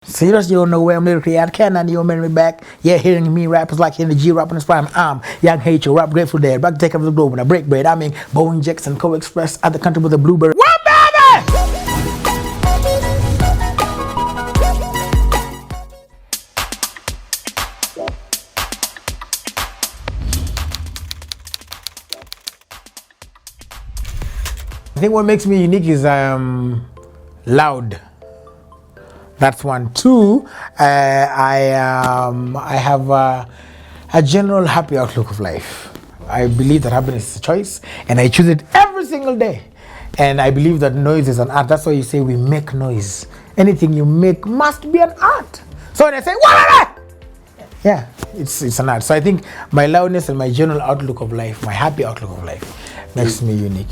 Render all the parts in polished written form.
Seriously, you don't know where I'm lyrically at. Can you me back? Yeah, hearing me rap is like hearing the G rap in his prime. I'm Young H.O. rap Grateful Dead. Back to take over the globe when I break bread. I mean, Boeing Jackson, Co-Express, other country with a bluebird. What, baby? I think what makes me unique is loud. That's one. Two, I have a general happy outlook of life. I believe that happiness is a choice, and I choose it every single day. And I believe that noise is an art. That's why you say we make noise. Anything you make must be an art. So when I say, what? Yeah, it's an art. So I think my loudness and my general outlook of life, my happy outlook of life, makes me unique.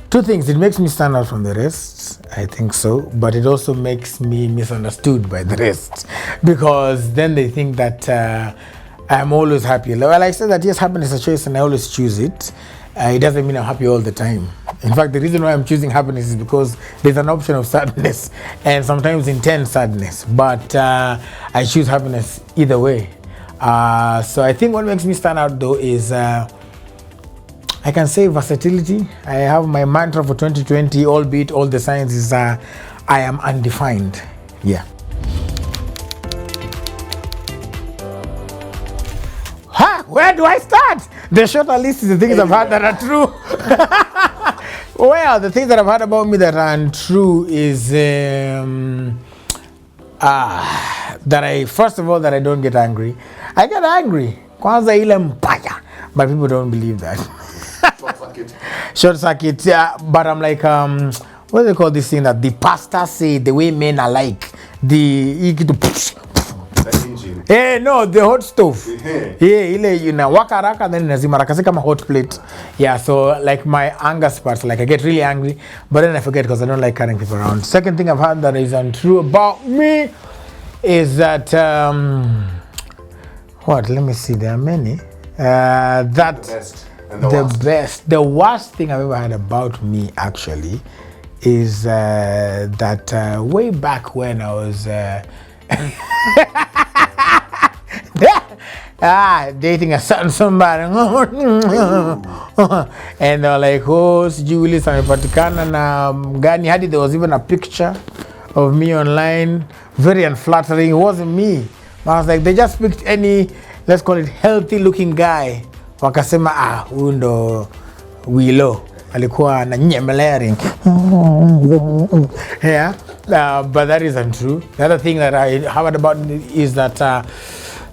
Two things. It makes me stand out from the rest, I think so, but it also makes me misunderstood by the rest, because then they think that I'm always happy. Well, I said that yes, happiness is a choice and I always choose it. It doesn't mean I'm happy all the time. In fact, the reason why I'm choosing happiness is because there's an option of sadness and sometimes intense sadness, but I choose happiness either way. So I think what makes me stand out though is I can say versatility. I have my mantra for 2020, albeit all the signs is I am undefined. Yeah. Where do I start? The shorter list is the things I've heard that are true. Well, the things that I've heard about me that are untrue is that I don't get angry. I get angry. Kwanza ile mbaya. But people don't believe that. Short circuit, yeah. But I'm like, what do they call this thing that the pastor say the way men are like? The engine. Eh, no, the hot stove. Yeah, you know, wakaraka then nazimaraka kama hot plate. Yeah, so like my anger spurts, like I get really angry, but then I forget because I don't like carrying people around. Second thing I've heard that is untrue about me is that what? Let me see. There are many. The worst thing I've ever heard about me actually is that way back when I was dating a certain somebody and they were like, oh, sijui Willis amepatikana na gani. Hadi there was even a picture of me online, very unflattering. It wasn't me. I was like, they just picked any, let's call it healthy looking guy. Wakasema huyu ndo Willow alikuwa na nyemelering. Yeah, but that is untrue. The other thing that I heard about is that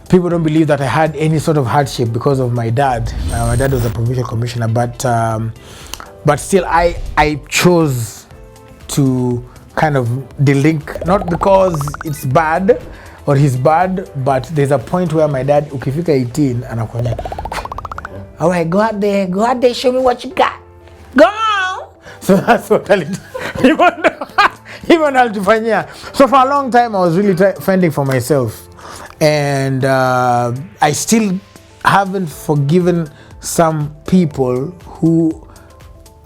people don't believe that I had any sort of hardship because of my dad. My dad was a provincial commissioner, but still I chose to kind of delink, not because it's bad or he's bad, but there's a point where my dad ukifika 18 anakuambia, all right, go out there, show me what you got. Go on. So that's what I did. Even Altufanya. So for a long time, I was really fending for myself. And I still haven't forgiven some people who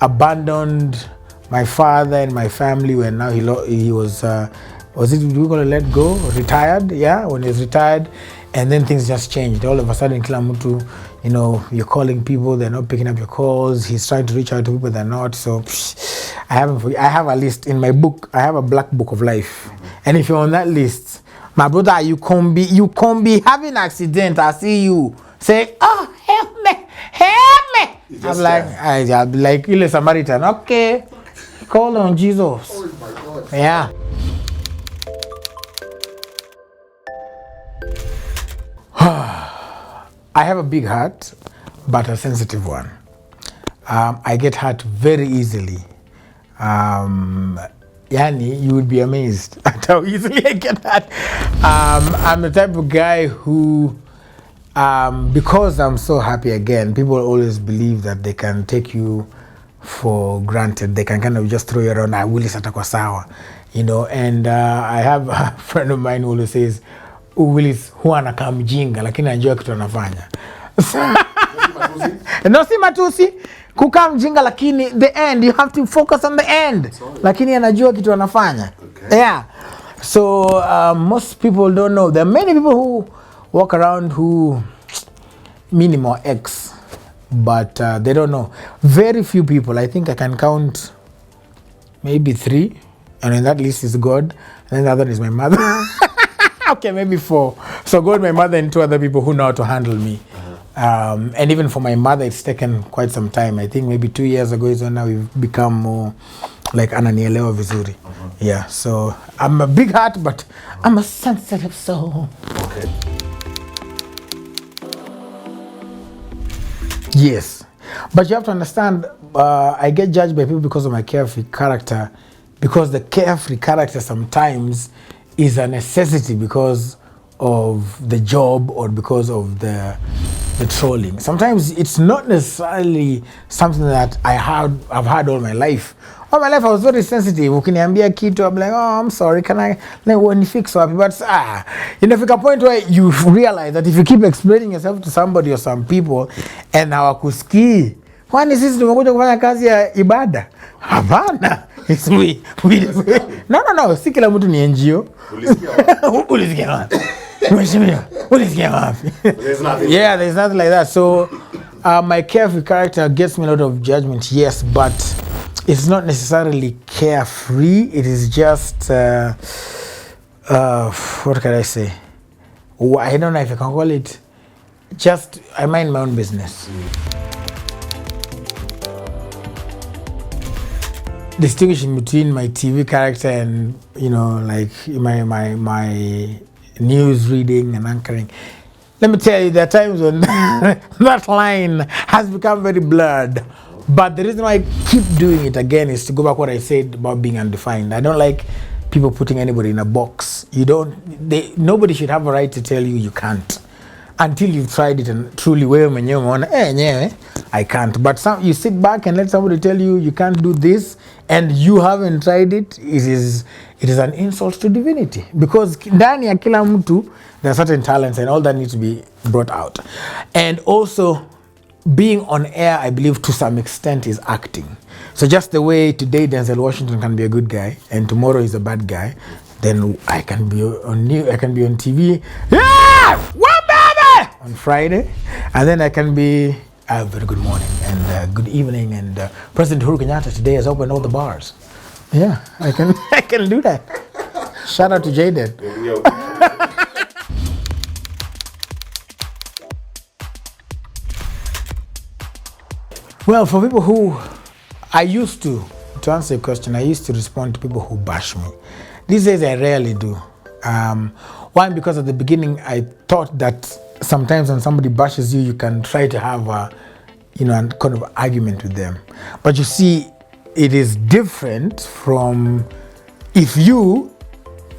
abandoned my father and my family when now he was we gonna let go? Retired? Yeah, when he was retired. And then things just changed. All of a sudden, kila mtu, you know, you're calling people, they're not picking up your calls. He's trying to reach out to people, they're not. So I have a list in my book. I have a black book of life. And if you're on that list, my brother, you can't be having an accident. I see you say, oh, help me. I'll be like, you're a Samaritan. Okay, call on Jesus. Oh my God. Yeah. I have a big heart, but a sensitive one. I get hurt very easily. Yani, you would be amazed at how easily I get hurt. I'm the type of guy who, because I'm so happy again, people always believe that they can take you for granted. They can kind of just throw you around, Willis atakuwa sawa, you know. And I have a friend of mine who always says, Willis huwa anakaa mjinga lakini anajua kitu anafanya. No, si matusi. kukaa mjinga, lakini the end, you have to focus on the end. Lakini anajua kitu anafanya. Okay. Yeah. So most people don't know. There are many people who walk around who minimal X, but they don't know. Very few people. I think I can count maybe 3, and in that list is God, and then the other is my mother. Okay, maybe 4. So God, my mother, and 2 other people who know how to handle me. And even for my mother, it's taken quite some time. I think maybe 2 years ago is when now we've become more like ananielewa vizuri. Yeah, so I'm a big heart, but I'm a sensitive soul. Okay. Yes, but you have to understand, I get judged by people because of my carefree character, because the carefree character sometimes is a necessity because of the job or because of the trolling. Sometimes it's not necessarily something that I've had all my life. All my life I was very sensitive. Ukiniambia kitu, I'm like, oh, I'm sorry, can I when you fix wapi? But inafika a point where you realize that if you keep explaining yourself to somebody or some people and hawakusikii, kwani sisi tumekuja kufanya kazi ya ibada? Hapana. No, si kila mtu ni NGO. Ulisikia wapi? Ulisikia wapi? Yeah, there's nothing like that. So my carefree character gets me a lot of judgment, yes, but it's not necessarily carefree. It is just what can I say? I don't know if I can call it. Just I mind my own business. Distinguishing between my TV character and, you know, like my news reading and anchoring. Let me tell you, there are times when that line has become very blurred. But the reason why I keep doing it again is to go back what I said about being undefined. I don't like people putting anybody in a box. Nobody should have a right to tell you can't until you've tried it and truly wewe mwenyewe umeona I can't. But you sit back and let somebody tell you can't do this and you haven't tried it. It is an insult to divinity, because ndani ya kila mtu there are certain talents and all that needs to be brought out. And also being on air, I believe to some extent, is acting. So just the way today Denzel Washington can be a good guy and tomorrow he's a bad guy, then I can be on TV. Yeah, one baby on Friday, and then I can be a very good morning and good evening, and President Uhuru Kenyatta today has opened all the bars. Yeah, I can do that. Shout out to Jaden. Well, for people who I used to answer your question, I used to respond to people who bash me. These days I rarely do. One, because at the beginning I thought that sometimes when somebody bashes you, you can try to have a kind of argument with them. But you see, it is different from if you,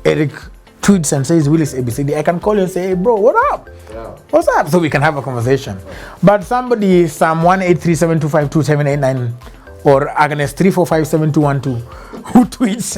Eric, tweets and says Willis ABCD, I can call you and say, hey bro, what up? Yeah. What's up? So we can have a conversation. Right. But somebody, some 18372527889 or Agnes 3457212 who tweets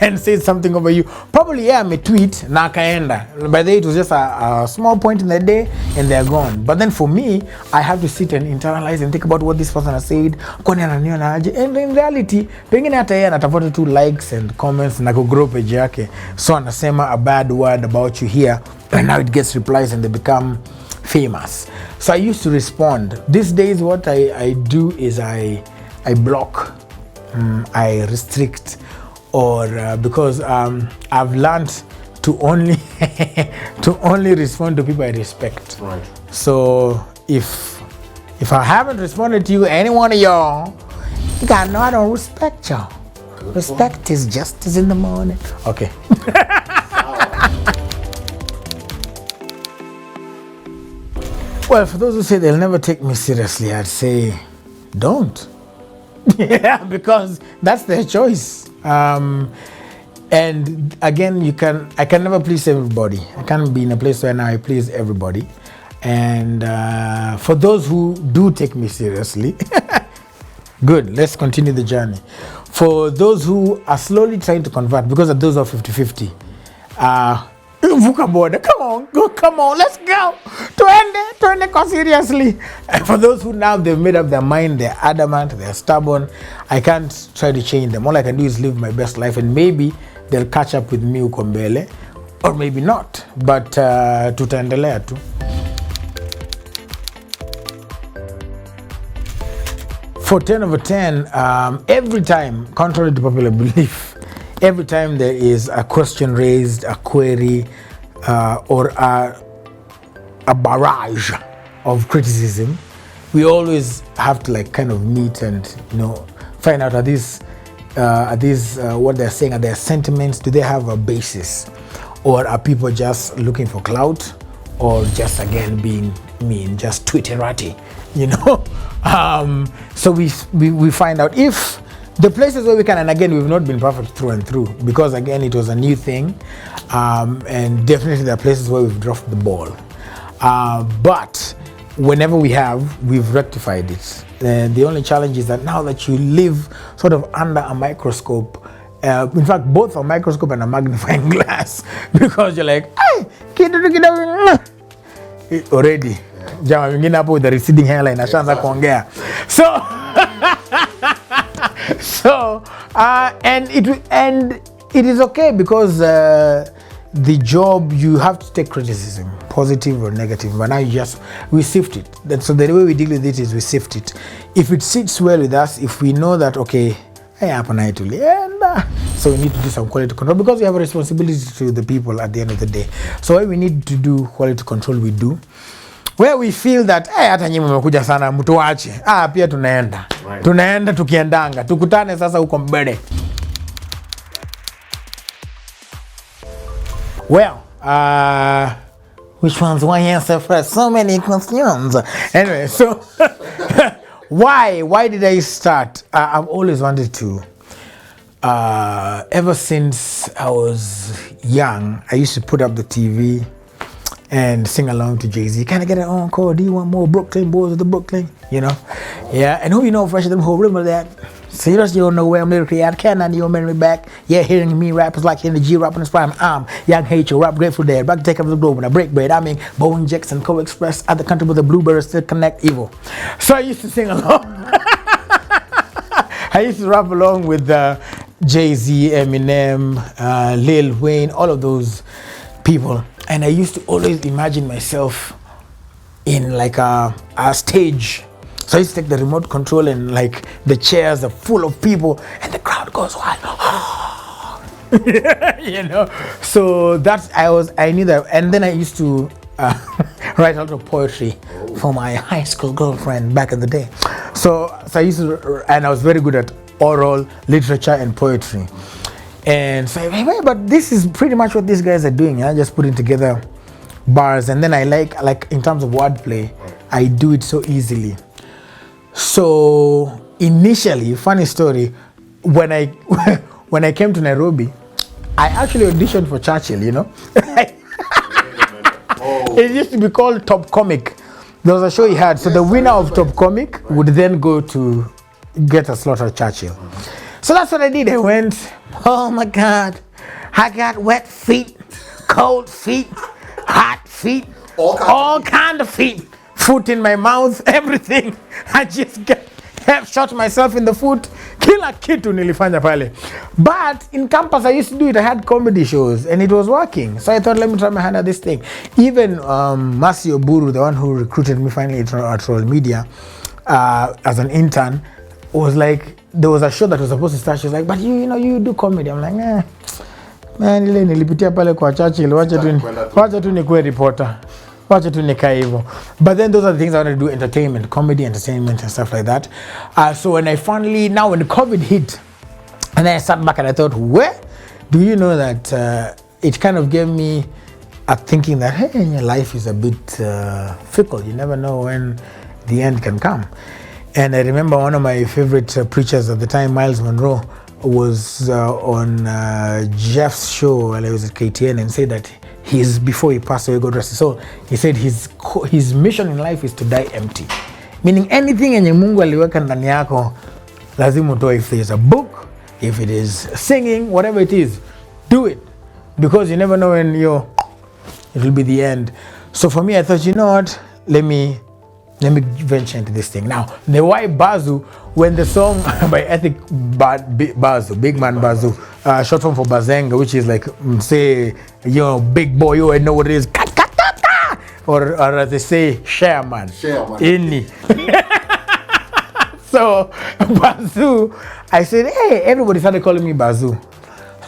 and says something over you, probably may tweet na kaenda. By the way, it was just a small point in the day and they're gone. But then for me, I have to sit and internalize and think about what this person has said. And in reality, pengine hata yeye anatafuta tu likes and comments na kugrow page yake. So anasema a bad word about you here, and now it gets replies and they become famous. So I used to respond. These days what I do is I block, I restrict, or because I've learned to only respond to people I respect. Right. So if I haven't responded to you, any one of y'all, you gotta know I don't respect y'all. Good respect point. Is justice in the morning. Okay. Well, for those who say they'll never take me seriously, I'd say don't. Yeah, because that's their choice. And again, I can never please everybody. I can't be in a place where now I please everybody. And for those who do take me seriously, good, let's continue the journey. For those who are slowly trying to convert, because of those who are 50-50, Vuka border. Come on, let's go. Tuende kwa seriously. And for those who now they've made up their mind, they're adamant, they're stubborn. I can't try to change them. All I can do is live my best life, and maybe they'll catch up with me uko mbele, or maybe not. But tutaendelea tu. For 10 over 10, every time, contrary to popular belief, every time there is a question raised, a query, or a barrage of criticism, we always have to like kind of meet and find out are these what they're saying, are their sentiments, do they have a basis, or are people just looking for clout, or just again being mean, just twitterati, so we find out if the places where we can, and again we've not been perfect through and through, because again it was a new thing, and definitely there are places where we've dropped the ball, but whenever we've rectified it. And the only challenge is that now that you live sort of under a microscope, in fact both a microscope and a magnifying glass, because you're like, hey, already jama wengine hapo with the receding hairline ashaanza kuongea, so and it is okay, because the job, you have to take criticism, positive or negative, but now we sift it. So the way we deal with it is we sift it. If it sits well with us, if we know that okay, so we need to do some quality control, because we have a responsibility to the people at the end of the day. So when we need to do quality control, we do. Where we feel that hata nyinyi mmekuja sana mtuache, pia tunaenda tukiendanga, tukutane sasa huko mbele. Well, which ones why answer first? So many questions. Anyway, so why did I start? I've always wanted to. Ever since I was young, I used to put up the TV and sing along to Jay-Z. Can I get an encore? Do you want more Brooklyn boys of the Brooklyn? Yeah. And who fresher than who remember that? So you don't know where I'm lyrically at. Can I you marry me back? Yeah, hearing me rap is like hearing the G rap in his prime. I'm Young H.O. rap Grateful Dead. Back to take up the globe when I break bread. I mean, Boeing Jackson, Co-Express, other country with the bluebirds still connect evil. So I used to sing along. I used to rap along with Jay-Z, Eminem, Lil Wayne, all of those people. And I used to always imagine myself in like a stage. So I used to take the remote control, and like the chairs are full of people and the crowd goes wild. So I knew that. And then I used to write a lot of poetry for my high school girlfriend back in the day. So I used to, and I was very good at oral literature and poetry. And so, but this is pretty much what these guys are doing. Just putting together bars. And then I like in terms of wordplay, I do it so easily. So initially, funny story, when I came to Nairobi, I actually auditioned for Churchill, It used to be called Top Comic. There was a show he had. So the winner of Top Comic would then go to get a slot at Churchill. So that's what I did. I went, oh my God, I got wet feet, cold feet, hot feet, all kind of feet. Foot in my mouth, everything. I just shot myself in the foot. Kila kitu nilifanya pale. But in campus, I used to do it. I had comedy shows and it was working. So I thought, let me try my hand at this thing. Even Bazu, the one who recruited me finally at Royal Media as an intern, was like, there was a show that was supposed to start. She was like, but you do comedy. I'm like, man, nilipitia pale kwa Churchill. Wacha tu nikuwe reporter. But then those are the things I want to do: entertainment, comedy, entertainment, and stuff like that. So when when COVID hit, and then I sat back and I thought, do you know that it kind of gave me a thinking that, hey, your life is a bit fickle. You never know when the end can come. And I remember one of my favorite preachers at the time, Miles Monroe, was on Jeff's show while I was at KTN, and said that before he passed away, God rest his soul, he said his mission in life is to die empty. Meaning anything yenye Mungu aliweka ndani yako, lazima utoe. If there's a book, if it is singing, whatever it is, do it. Because you never know when it will be the end. So for me, I thought, you know what, let me venture into this thing. Now, the why Bazu, when the song by Ethic Bazu, Big Man Bazu, short form for Bazenga, which is like, say, you know, big boy, you know what it is, or as they say, Shareman. Inni. So, Bazu, I said, hey, everybody started calling me Bazu.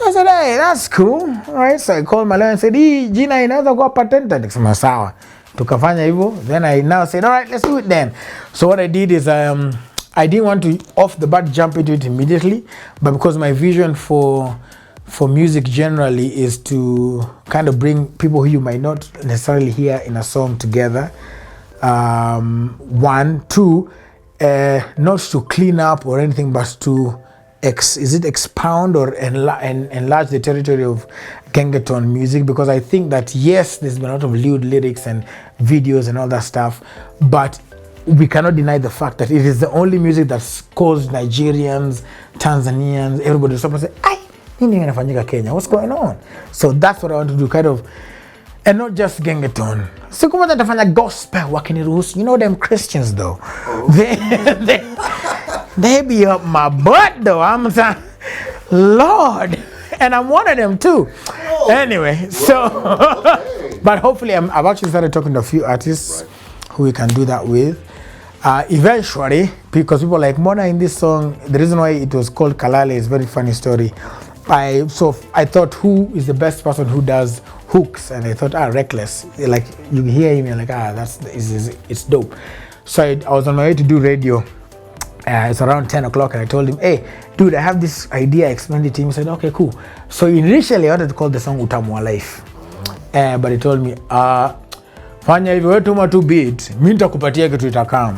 I said, hey, that's cool. All right, so I called my lawyer and said, jina inaweza kuwa patented. Nikasema sawa. Tukafanya hivyo. Then I now said, all right, let's do it then. So what I did is I didn't want to off the bat jump into it immediately, but because my vision for music generally is to kind of bring people who you might not necessarily hear in a song together. One, two, not to clean up or anything, but to expound or enlarge the territory of Gengeton music, because I think that yes, there's been a lot of lewd lyrics and videos and all that stuff, but we cannot deny the fact that it is the only music that's caused Nigerians, Tanzanians, everybody to stop and say, "Ay, nini inafanyika Kenya? What's going on?" So that's what I want to do, kind of, and not just Gengeton. Siku moja nitafanya gospel wakiniruhusu. You know them Christians though. They be up my butt though. I'm saying, Lord, and I'm one of them too. Anyway, so, but hopefully I've actually started talking to a few artists who we can do that with. Eventually, because people are like, Mona, in this song, the reason why it was called Kalale is a very funny story. I thought, who is the best person who does hooks? And I thought, Reckless. Like, you hear him, you're like, it's dope. So I was on my way to do radio. It's around 10 o'clock and I told him, hey, dude, I have this idea. I explained it to him. He said, okay, cool. So initially I wanted to call the song Utamu wa Life. But he told me, fanya hivyo wewe tuma tu beat, mimi nitakupatia kitu itakam.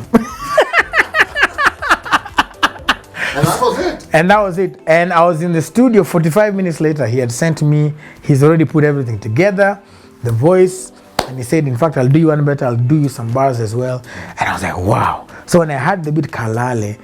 And that was it. And I was in the studio 45 minutes later. He had sent me, he's already put everything together, the voice. And he said, in fact, I'll do you one better. I'll do you some bars as well. And I was like, wow. So when I had the beat Kalale,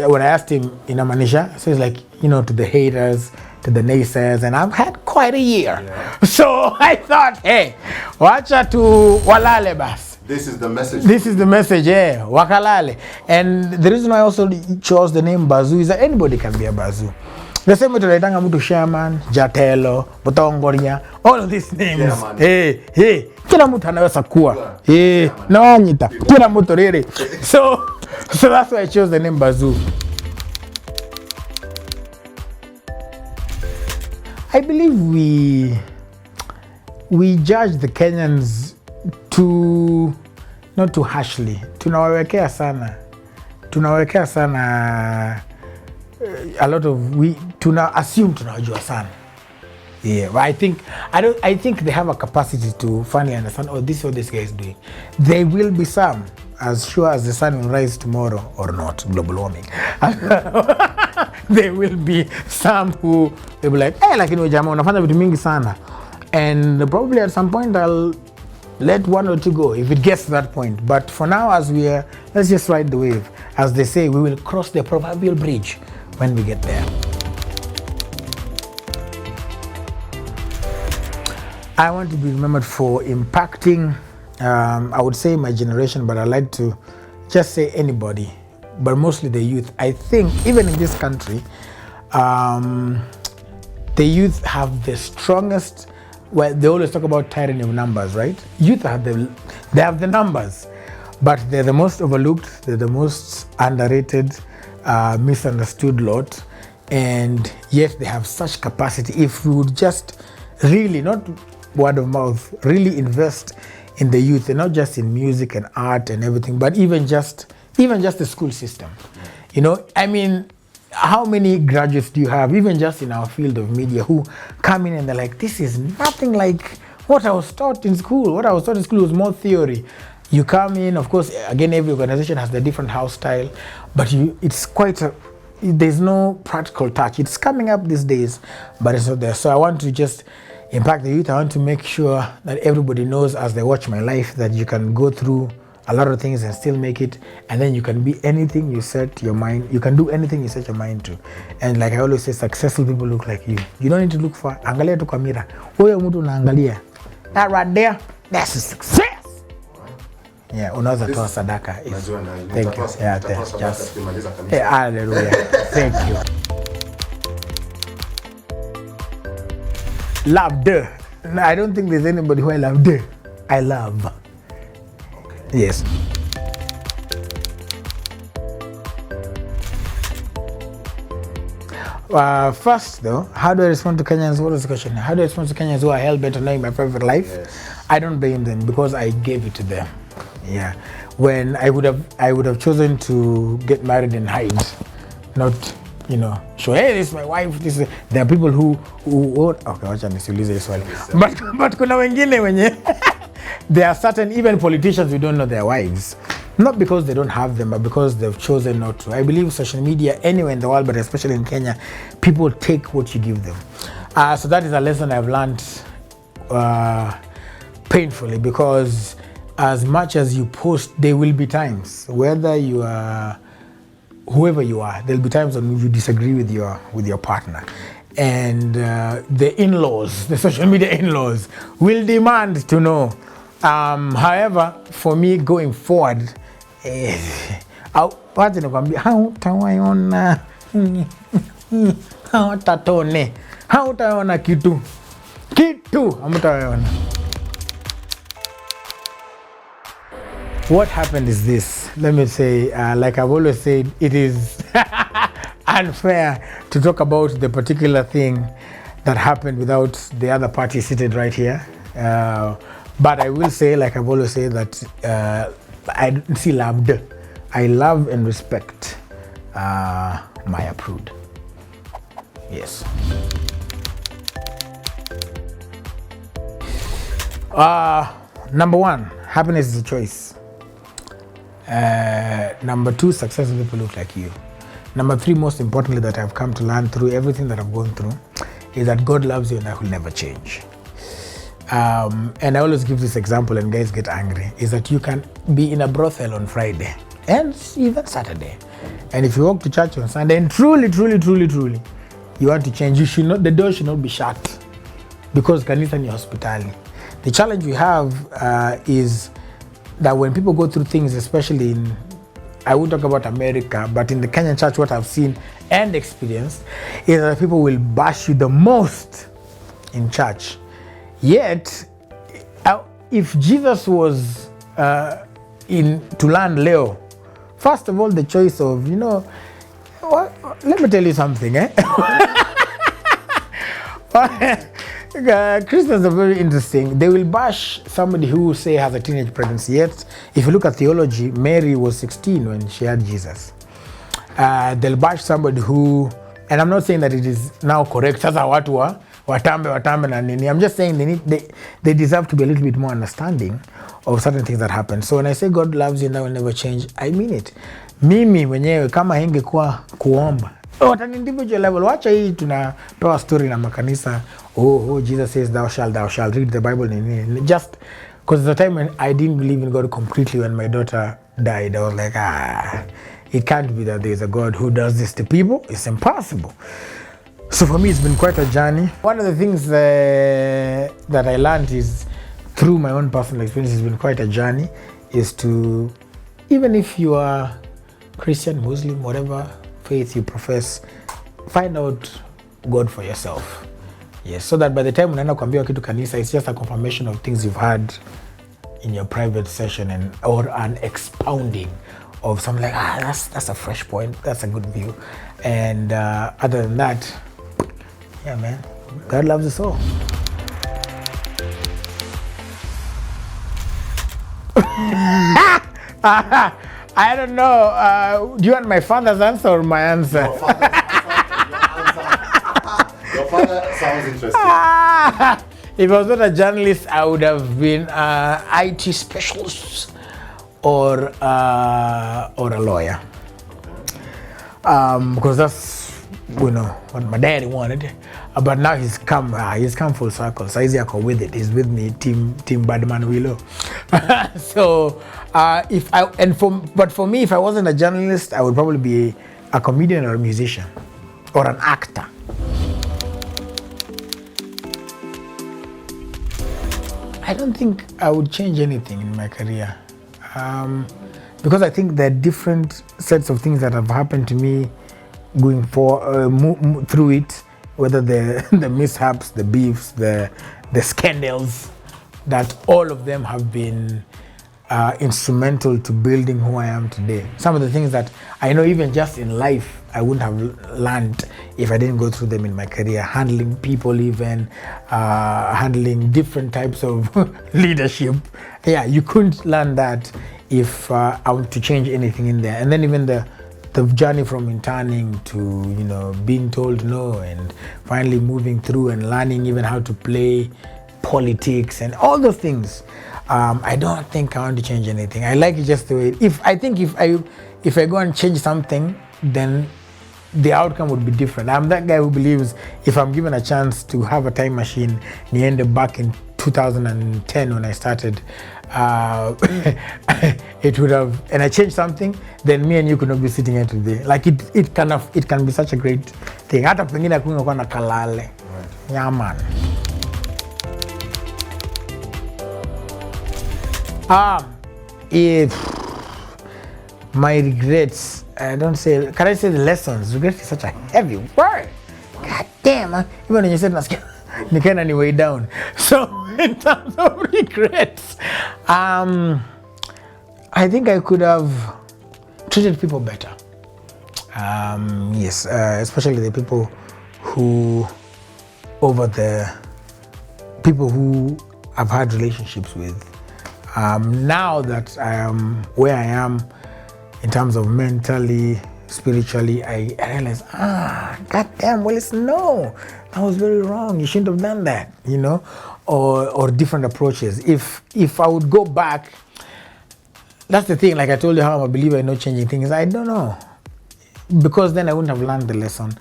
when I asked him in Amanisha, so it's like, you know, to the haters, to the naysayers, and I've had quite a year. Yeah. So I thought, hey, wacha tu walale bas. This is the message. This is the message, yeah, wakalale. And the reason I also chose the name Bazu is that anybody can be a Bazu. The same way tunaitanga mtu Sherman, Jatelo, Botongoria, all of these names. Hey, kila mtu anaweza kuwa. Naonyita, kila mtu rere. So that's why I chose the name Bazu. I believe we judge the Kenyans not too harshly. Tunawawekea sana a lot of tuna assume tunawajua sana. Yeah, but I think they have a capacity to finally understand, this is what this guy is doing. There will be some, as sure as the sun will rise tomorrow or not, global warming. There will be some who will be like, hey, lakini jamaa unafanya vitu mingi sana. And probably at some point I'll let one or two go if it gets to that point. But for now, let's just ride the wave. As they say, we will cross the proverbial bridge when we get there. I want to be remembered for impacting, I would say my generation, but I like to just say anybody, but mostly the youth. I think even in this country, the youth have the strongest. Well, they always talk about tyranny of numbers, right? Youth have the numbers, but they're the most overlooked. They're the most underrated, misunderstood lot, and yet they have such capacity. If we would just really, not word of mouth, really invest in the youth, and not just in music and art and everything, but even just the school system. You know, I mean, how many graduates do you have, even just in our field of media, who come in and they're like, this is nothing like what I was taught in school. What I was taught in school was more theory. You come in, of course, again, every organization has the different house style, but it's quite there's no practical touch. It's coming up these days, but it's not there. So I want to just impact the youth. I want to make sure that everybody knows as they watch my life that you can go through a lot of things and still make it, and then you can be anything you set your mind, you can do anything you set your mind to. And like I always say, successful people look like you. You don't need to look for, angalia tu kamera. Huyo mtu unaangalia, That right there, that's a success. Yeah, unaweza toa sadaka. Thank you. Yeah, just. Yeah, hallelujah. Thank you. Loved. I don't think there's anybody who I loved. I love. Okay. Yes. First though, how do I respond to Kenyans? What was the question? How do I respond to Kenyans who are hell-bent on knowing my private life? Yes. I don't blame them because I gave it to them. Yeah. When I would have chosen to get married and hide, not, show, hey, this is my wife. There are people who okay, wacha nisiulize hiyo swali. But kuna wengine wenye there are certain, even politicians, we don't know their wives. Not because they don't have them, but because they've chosen not to. I believe social media, anywhere in the world, but especially in Kenya, people take what you give them. So that is a lesson I've learned painfully, because as much as you post, there will be times, whether you are whoever you are, there'll be times when you disagree with your partner. And the in-laws, the social media in-laws, will demand to know. However, for me going forward, hautaona kitu hamtaona. What happened is this. Let me say, like I've always said, it is unfair to talk about the particular thing that happened without the other party seated right here. But I will say, like I've always said, that I see loved. I love and respect my approved. Yes. Number one, happiness is a choice. Number two, successful people look like you. Number three, most importantly, that I've come to learn through everything that I've gone through, is that God loves you and that will never change. And I always give this example, and guys get angry, is that you can be in a brothel on Friday and even Saturday. And if you walk to church on Sunday and truly, you want to change, the door should not be shut, because kanisa ni hospitali. The challenge we have is that when people go through things, especially in, I won't talk about America, but in the Kenyan church, what I've seen and experienced is that people will bash you the most in church. Yet, if Jesus was in to land Leo, first of all, the choice of, let me tell you something, Christians are very interesting. They will bash somebody who, say, has a teenage pregnancy. Yet, if you look at theology, Mary was 16 when she had Jesus. They'll bash somebody who, and I'm not saying that it is now correct, sasa watu watambe na nini. I'm just saying they deserve to be a little bit more understanding of certain things that happen. So when I say God loves you and that will never change, I mean it. Mimi mwenyewe kama ingekuwa kuomba, at an individual level, wacha hii tunapewa story na makanisa, Jesus says thou shalt read the Bible, just because the time when I didn't believe in God completely, when my daughter died, I was like, it can't be that there's a God who does this to people. It's impossible. So for me, it's been quite a journey. One of the things that I learned is, through my own personal experience, it's been quite a journey, is to, even if you are Christian, Muslim, whatever faith you profess, find out God for yourself. Yes, so that by the time unaenda kuambiwa kitu kanisa, it's just a confirmation of things you've had in your private session, or an expounding of something like, that's a fresh point, that's a good view. And other than that, yeah, man, God loves us all. I don't know. Do you want my father's answer or my answer? Your father sounds interesting. If I was not a journalist, I would have been IT specialist or a lawyer. Because that's, what my daddy wanted. But now he's come full circle. So he's with it. He's with me, team Badman Willow. So for me, if I wasn't a journalist, I would probably be a comedian or a musician or an actor. I don't think I would change anything in my career. Because I think there are different sets of things that have happened to me going through it, whether the mishaps, the beefs, the scandals, that all of them have been instrumental to building who I am today. Some of the things that I know even just in life I wouldn't have learned if I didn't go through them in my career. Handling people, even handling different types of leadership. Yeah, you couldn't learn that if I were to change anything in there. And then even the journey from interning to being told no, and finally moving through and learning even how to play politics and all those things. I don't think I want to change anything. I like it just the way. If I go and change something, then the outcome would be different. I'm that guy who believes if I'm given a chance to have a time machine, ended back in 2010 when I started, it would have, and I changed something, then me and you could not be sitting here today. Like it can be such a great thing. Hata pengine kungekuwa na Kalale. Yeah, man. If my regrets, can I say the lessons? Regret is such a heavy word. God damn, even when you said you can't anyway down. So in terms of regrets, I think I could have treated people better. Yes, especially the people who I've had relationships with. Now that I am where I am in terms of mentally, spiritually, I realize, God damn, Willis, no, I was very wrong. You shouldn't have done that, or different approaches. If I would go back, that's the thing. Like I told you, how I'm a believer in not changing things. I don't know, because then I wouldn't have learned the lesson.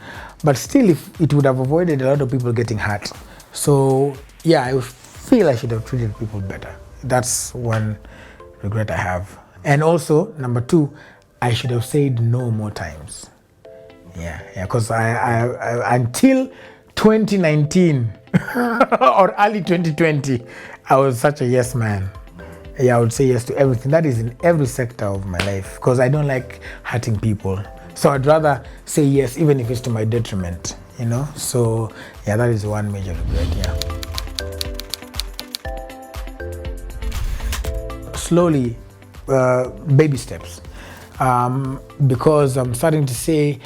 But still, if it would have avoided a lot of people getting hurt. So yeah, I feel I should have treated people better. That's one regret I have. And also, number two, I should have said no more times. Yeah, because I until 2019 or early 2020, I was such a yes man. Yeah, I would say yes to everything. That is in every sector of my life, because I don't like hurting people. So I'd rather say yes, even if it's to my detriment, So yeah, that is one major regret, yeah. Slowly, baby steps, because I'm starting to say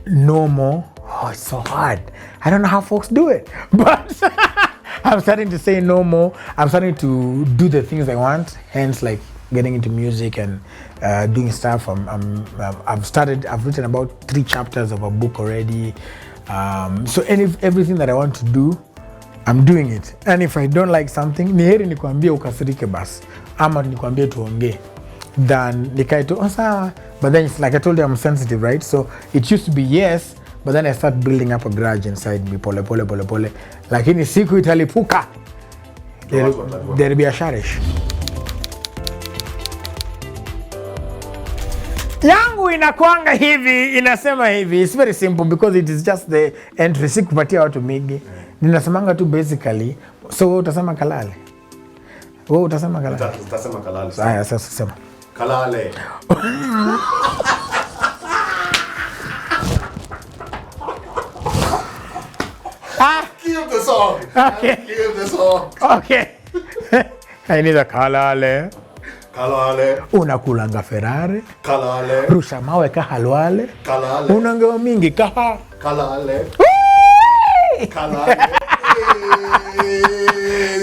no more. Oh, it's so hard. I don't know how folks do it, but I'm starting to say no more. I'm starting to do the things I want, hence like getting into music and doing stuff. I've written about 3 chapters of a book already. So everything that I want to do, I'm doing it. And if I don't like something, ni heri nikwambie ukasirike basi, ama nikwambie tuongee, than nikae tu sawa. But then, like I told you, I'm sensitive, right? So it used to be yes, but then I start building up a grudge inside me, pole. Lakini siku italipuka, there'll be a sharish. Yangu inakuanga hivi, inasema hivi. It's very simple because it is just the entry. Sikupatia watu mingi. Ninasemanga tu basically. So wewe utasema Kalale. Wewe utasema Kalale. Utasema Kalale. Haya, sasa sema. Kalale. Give the song. Okay. Give the song. Okay. I need a Kalale. Kalale. Unakulanga Ferrari. Kalale. Rusha mawe kahalwale. Kalale. Unangeo mingi kaha. Kalale. Kalale.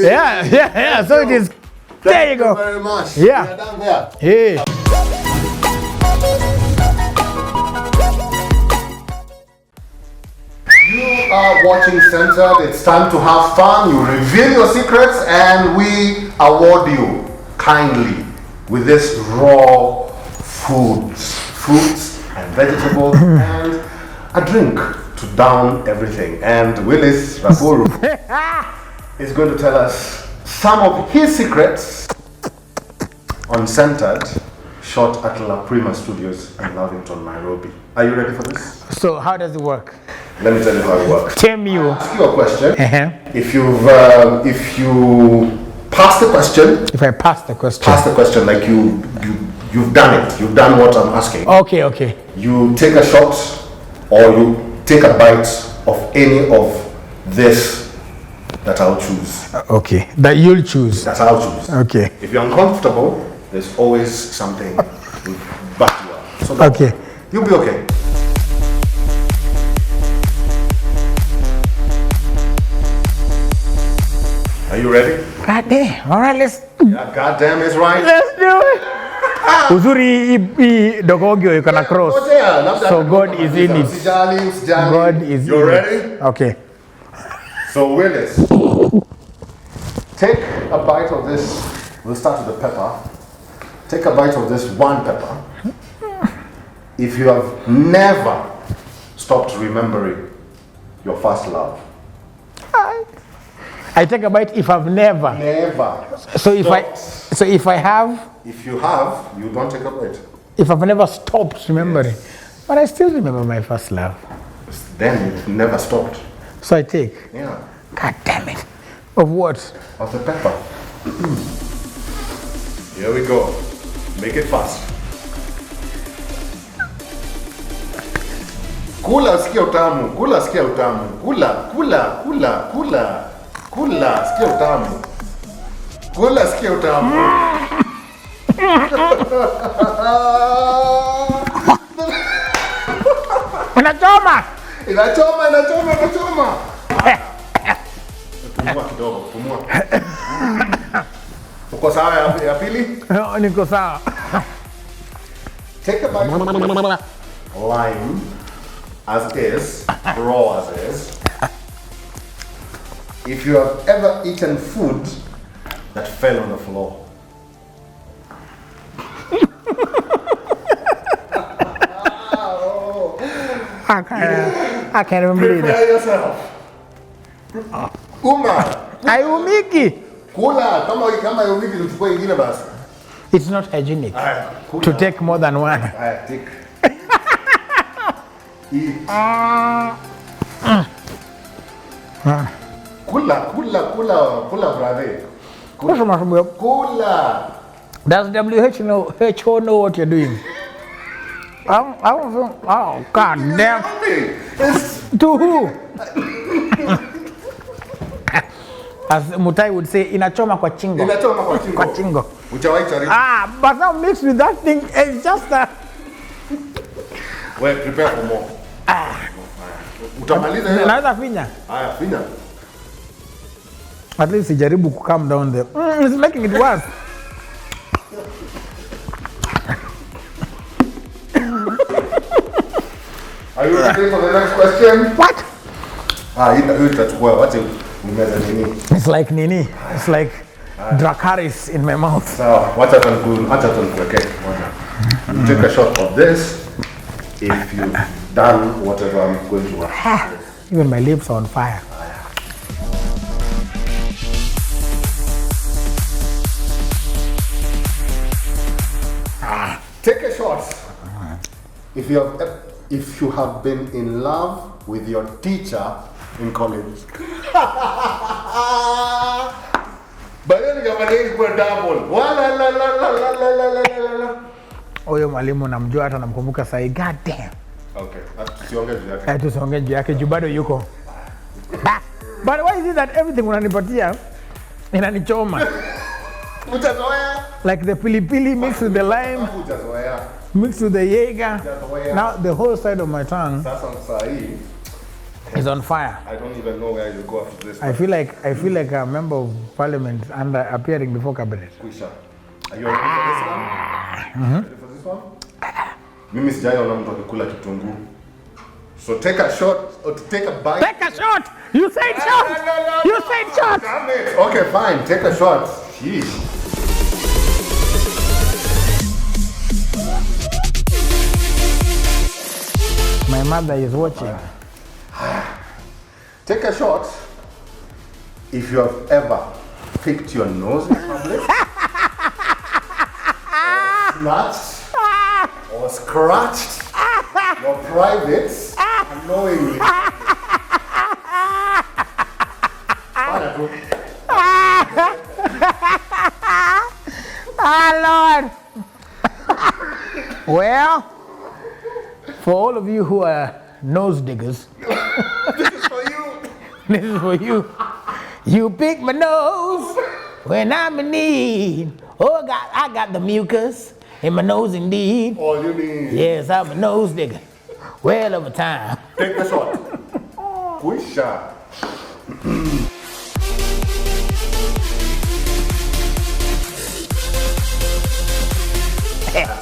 Yeah. So it is. There you go. Thank you very much. Yeah. We are done there. Hey. You are watching Centered. It's time to have fun. You reveal your secrets and we award you kindly with this raw fruits and vegetables and a drink to down everything. And Willis Raburu is going to tell us some of his secrets on Centered, shot at La Prima Studios in Lavington, Nairobi. Are you ready for this? So how does it work? Let me tell you how it works. Tell me. I'll ask you a question. Uh-huh. If you pass the question, If I pass the question. like you've done it. You've done what I'm asking. Okay. You take a shot or you take a bite of any of this that I'll choose. Okay. That you'll choose. That I'll choose. Okay. If you're uncomfortable, there's always something to back you up. So Okay. you'll be okay. Are you ready? God damn. All right, let's Yeah, goddamn is right. do it. Uzuri hii dogogyo iko na cross. So God is in it. God is You in ready? it. Okay. So Willis, take a bite of this. We'll start with the pepper. Take a bite of this one pepper. If you have never stopped remembering your first love. I take a bite if I've never. Never. So if I have, If you have, you don't take a bite. if I've never stopped remembering, but I still remember my first love. Then you've never stopped. So I take. Yeah. God damn it. Of what? Of the pepper. Here we go. Make it fast. Kula sikia utamu. Kula sikia utamu. Kula. Kula sikia utamu. Kula sikia utamu. Unachoma. Inachoma. Pumua kidogo, pumua. Uko sawa ya pili? Niko sawa. Take a bite of lime as is, raw as is. If you have ever eaten food that fell on the floor. I can't even believe it. Prepare yourself. Uma. Hayumiki. Kula kama yumiki tuchukue ingine basi. It's not hygienic Kula. to take more than one. Aya, take. Eat. Kula, brother. Kula. Does WHO know what you're doing? I don't think, oh, God damn. It's To who? As Mutai would say, inachoma kwa chingo. inachoma kwa chingo. Kwa chingo. Uchawahi jaribu? But now mixed with that thing, it's just a... Well, prepare for more. Utamaliza hiyo? Naweza finya. Haya, finya. At least sijaribu ku calm down there. It's making it worse. Are you ready for the next question? What? Hii itachukua wacha umeza nini? It's like Nini. It's like Dracarys in my mouth. Sawa, wacha tunikuwekee moja. You take a shot of this if you've done whatever I'm going to ask. Even my lips are on fire. Take a shot. If you have been in love with your teacher in college. But then you have a double. Huyo mwalimu namjua hata namkumbuka sahi. God damn. Okay, tusiongee juu yake. Tusiongee juu yake juu bado yuko. But why is it that everything unanipatia inanichoma? Utazoea. Like the pilipili mixed with the lime, Utazoea. mixed with the Jaeger. Now the whole side of my tongue Sasa saa hii, is on fire. I don't even know where you go after this. I feel like a member of parliament under appearing before cabinet. Kwisha. Are you ready for this one? Ready for this one? Mimi sijaona mtu akikula kitunguu. So take a shot or take a bite. Take a shot. You said shot. You said shot. Damn it. Okay, fine. Take a shot. Jeez. My mother is watching. Take a shot if you have ever picked your nose in public, snatched or scratched your privates unknowingly. Fine, Well, for all of you who are nose diggers, This is for you. this is for you. You pick my nose when I'm in need. Oh, I got the mucus in my nose indeed. All you need. Yes, I'm a nose digger. Well over time. Take the shot. Quick shot.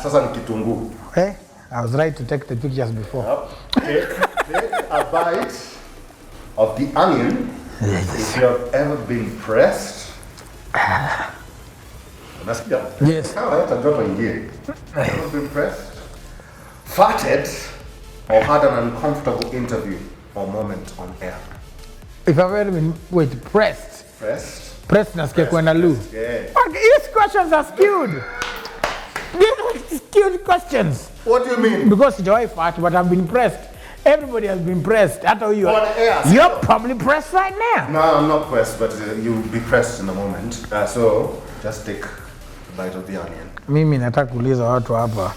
Sasa ni kitunguu. Hey, I was right to take the pictures before. Take a bite of the onion. If you have ever been pressed. Unasikia? Yes. Kama hata joto ingie. Ever been pressed? Farted or had an uncomfortable interview or moment on air? If I've ever been, pressed. Pressed? Pressed nasikia kwenda lu. Yeah. Okay, these questions are skewed. These are skewed questions. What do you mean? Because sijawahi fart, but I've been pressed. Everybody has been pressed. Hata you On air. You're probably pressed right now. No, I'm not pressed, but you'll be pressed in a moment. So, just take a bite of the onion. Mimi nataka kuuliza watu hapa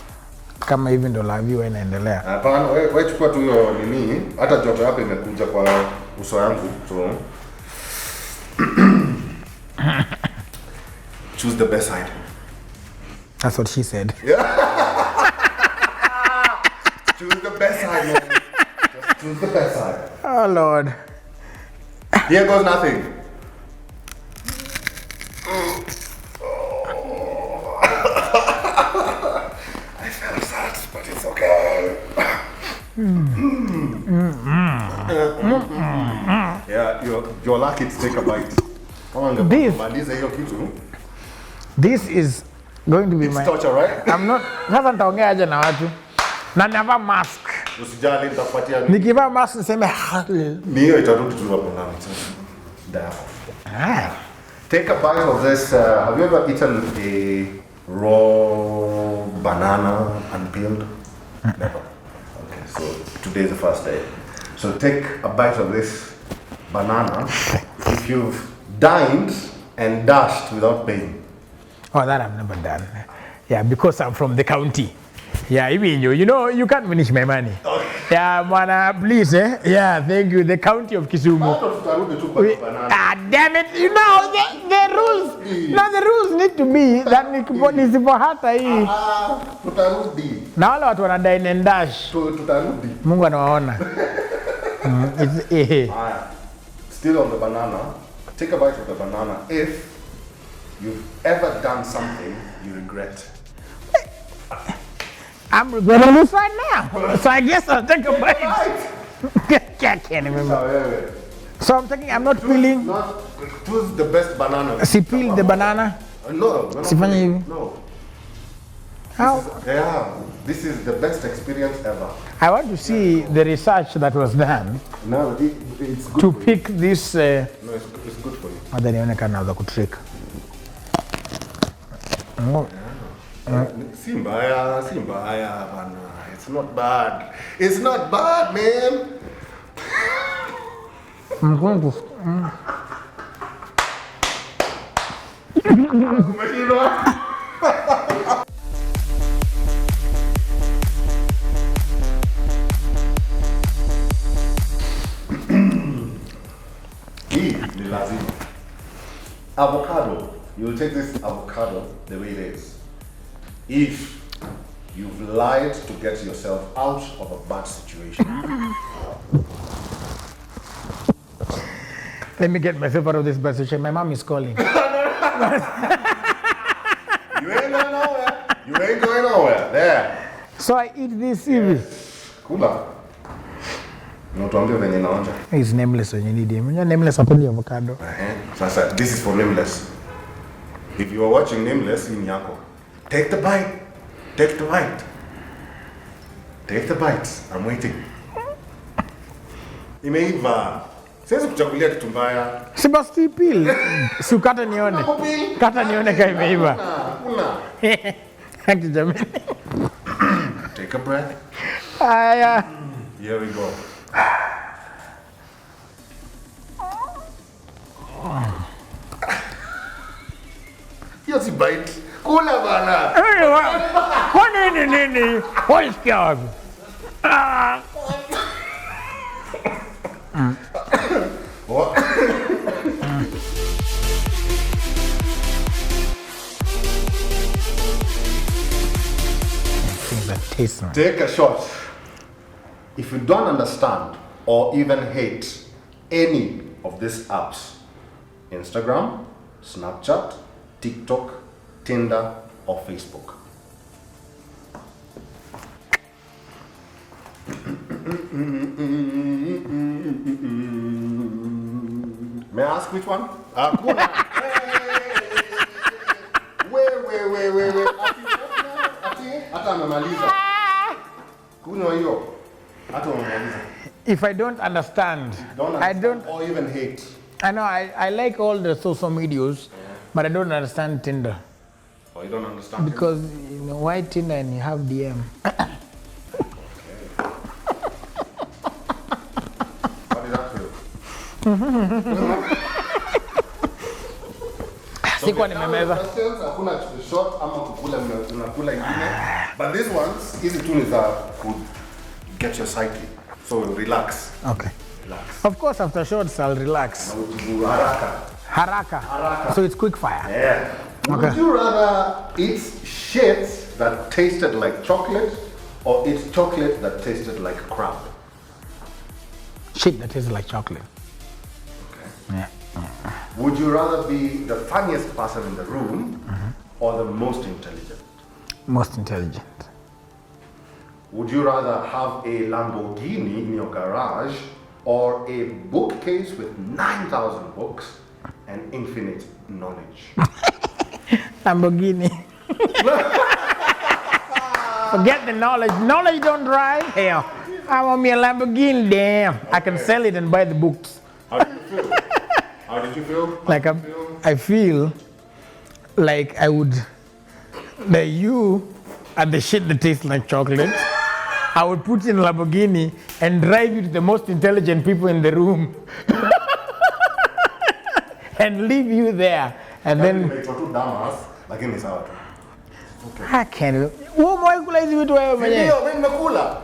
kama hivi ndo la view inaendelea. Hapana, wewe chukua tu hiyo nini, hata joto yako imekuja kwa uso yangu. So, choose the best side. That's what she said. Choose the best side, man. Just choose the best side. Oh Lord. Here goes nothing. I felt sad, but it's okay. Yeah, you're lucky to take a bite. This is going to be It's my torture, right? I'm not sasa nitaongea aje na watu. Na navaa mask. Usijali nitakupatia nini. Nikivaa mask niseme Ni hiyo itarudi tu hapo ndani. Take a bite of this. Have you ever eaten a raw banana unpeeled? Never. Okay, so today is the first day. So take a bite of this banana. If you've dined and dashed without paying. Oh, that I've never done. Yeah, because I'm from the county. Yeah, even you know, you can't finish my money. Okay. Yeah, mana, please, eh? Yeah, thank you. The county of Kisumu. Damn it! You know the rules. No, the rules need to be that nisipohata hii. Tutarudi. Na wale watu wanadai and dash. Tutarudi. Mungu anawaona. Still on the banana. Take a bite of the banana if you've ever done something you regret. I'm regretting this right now. So I guess I'll take a bite. I can't remember. So I'm thinking I'm not peeling. Choose the best banana. Si peel the banana? No. Sifanye hivi? No. How? This is the best experience ever. I want to see the research that was done. No, it's good to for pick you. this. No, it's good for you. Hata nionekana naweza kutrick. Si mbaya bana. It's not bad. It's not bad, man. I'm going to. Hii ni lazima. Avocado. You'll take this avocado the way it is. If you've lied to get yourself out of a bad situation. Let me get myself out of this bad situation. My mom is calling. You ain't going nowhere. You ain't going nowhere. There. So I eat this hivi. Kula. Unatuambia venye naonja. He's nameless when you need him. You're nameless hapendi avocado. Sasa, this is for nameless. If you are watching Nameless, hii ni yako. Take the bite. Take the bite. Take the bite. I'm waiting. Imeiva. Siwezi kuchagulia kitu mbaya. Si basi peel. Si ukata nione. Kata nione kama imeiva. Hakuna. Haki jamani. Take a breath. Aya. Here we go. Hiyo si bite. Kula bana. Kwa nini? Wasikia wapi? Take a shot. If you don't understand or even hate any of these apps, Instagram, Snapchat, TikTok, Tinder, or Facebook. May I ask which one? Wait. Hata amemaliza. Kunywa hiyo. Hata amemaliza. If I don't understand, I don't, or even hate. I know, I like all the social medias, but I don't understand Tinder. Or you don't understand because you know why Tinder and you have DM. How did that feel? Sikuwa nimemeza. Hakuna short ama kukula unakula ingine. But these ones, hizi tu ni za could get your psyche. So relax. Okay. Relax. Of course, after shots, I'll relax. Haraka. So it's quick fire. Yeah. Okay. Would you rather eat shit that tasted like chocolate or eat chocolate that tasted like crab? Shit that tastes like chocolate. Okay. Yeah. Would you rather be the funniest person in the room or the most intelligent? Most intelligent. Would you rather have a Lamborghini in your garage or a bookcase with 9,000 books and infinite knowledge? Lamborghini. Forget the knowledge. Knowledge don't drive. Hell, I want me a Lamborghini. Damn, okay. I can sell it and buy the books. How did you feel? How did you feel? I feel like I would. That you are the shit that tastes like chocolate. I would put you in a Lamborghini and drive you to the most intelligent people in the room and leave you there. And then. I can't. Who am I hizi vitu wewe mwenyewe? Ndio, mimi nimekula.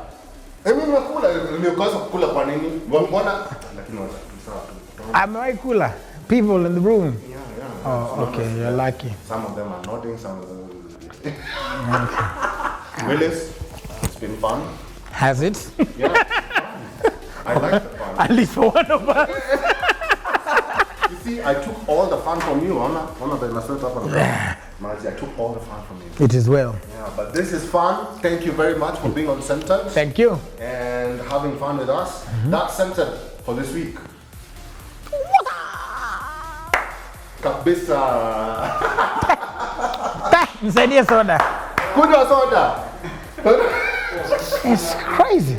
Nilikosa kukula kwa nini? Mbona? Lakini sawa tu. Amewahi kula. People in the room. Yeah. Oh, okay, you're lucky. Some of them are nodding, some of them. Okay. Willis, it's been fun. Has it? Yeah. I like the fun. At least for one of us. You see, I took all the fun from you. One of them, I took all the fun from you. It is well. Yeah, but this is fun. Thank you very much for being on Centered. Thank you. And having fun with us. That's Centered for this week. Kabisa. Nisaidie soda. Kunywa soda. It's crazy.